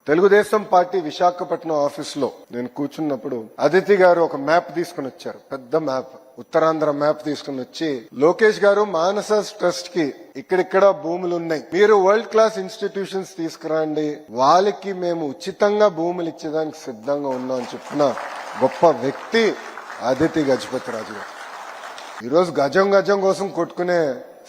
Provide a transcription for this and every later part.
Telugu Desam party Visakhapatnam office లో నేను కూర్చున్నప్పుడు అదితి గారు ఒక మ్యాప్ తీసుకుని వచ్చారు, పెద్ద మ్యాప్, ఉత్తరాంధ్ర మ్యాప్ తీసుకుని వచ్చి, లోకేష్ గారు మానస ట్రస్ట్ కి ఇక్కడిక్కడ భూములు ఉన్నాయి, మీరు వరల్డ్ క్లాస్ ఇన్స్టిట్యూషన్స్ తీసుకురండి, వాళ్ళకి మేము ఉచితంగా భూములు ఇచ్చేదానికి సిద్ధంగా ఉన్నాం అని చెప్పిన గొప్ప వ్యక్తి అదితి గజపతి రాజు గారు. ఈరోజు గజం గజం కోసం కొట్టుకునే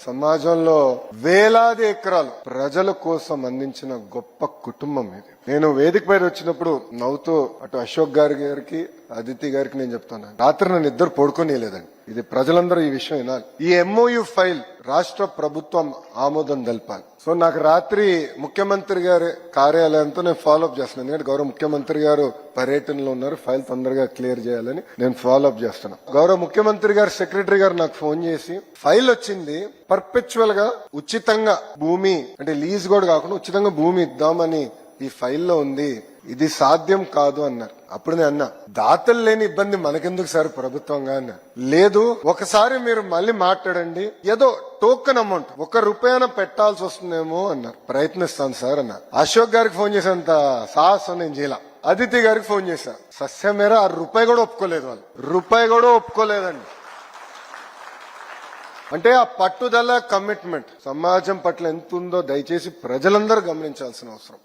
సమాజంలో వేలాది ఎకరాలు ప్రజల కోసం అందించిన గొప్ప కుటుంబం ఇది. నేను వేదిక పైన వచ్చినప్పుడు నవ్వుతూ అటు అశోక్ గారికి అదితి గారికి నేను చెప్తాను, రాత్రి నన్ను ఇద్దరు పడుకోనిలేదండి. ఇది ప్రజలందరూ ఈ విషయం వినాలి. ఈ ఎంఓయు ఫైల్ రాష్ట్ర ప్రభుత్వం ఆమోదం తెలపాలి. సో నాకు రాత్రి ముఖ్యమంత్రి గారి కార్యాలయంతో నేను ఫాలోఅప్ చేస్తున్నాను, ఎందుకంటే గౌరవ ముఖ్యమంత్రి గారు పర్యటనలో ఉన్నారు, ఫైల్ తొందరగా క్లియర్ చేయాలని నేను ఫాలోఅప్ చేస్తున్నాను. గౌరవ ముఖ్యమంత్రి గారు సెక్రటరీ గారు నాకు ఫోన్ చేసి, ఫైల్ వచ్చింది, పర్పెచువల్ గా ఉచితంగా భూమి అంటే లీజ్ కూడా కాకుండా ఉచితంగా భూమి ఇద్దామని ఈ ఫైల్లో ఉంది, ఇది సాధ్యం కాదు అన్నారు. అప్పుడు నేను అన్నా, దాతలు లేని ఇబ్బంది మనకెందుకు సార్ ప్రభుత్వంగా అన్నా. లేదు, ఒకసారి మీరు మళ్ళీ మాట్లాడండి, ఏదో టోకెన్ అమౌంట్ ₹1 పెట్టాల్సి వస్తుందేమో అన్నారు. ప్రయత్నిస్తాను సార్ అన్నారు. అశోక్ గారికి ఫోన్ చేసేంత సాహసం నేను చేయాల. అదితి గారికి ఫోన్ చేశా, సస్యమేర ₹1 కూడా ఒప్పుకోలేదు, వాళ్ళు ₹1 కూడా ఒప్పుకోలేదండి. అంటే ఆ పట్టుదల, కమిట్మెంట్ సమాజం పట్ల ఎంత ఉందో దయచేసి ప్రజలందరూ గమనించాల్సిన అవసరం.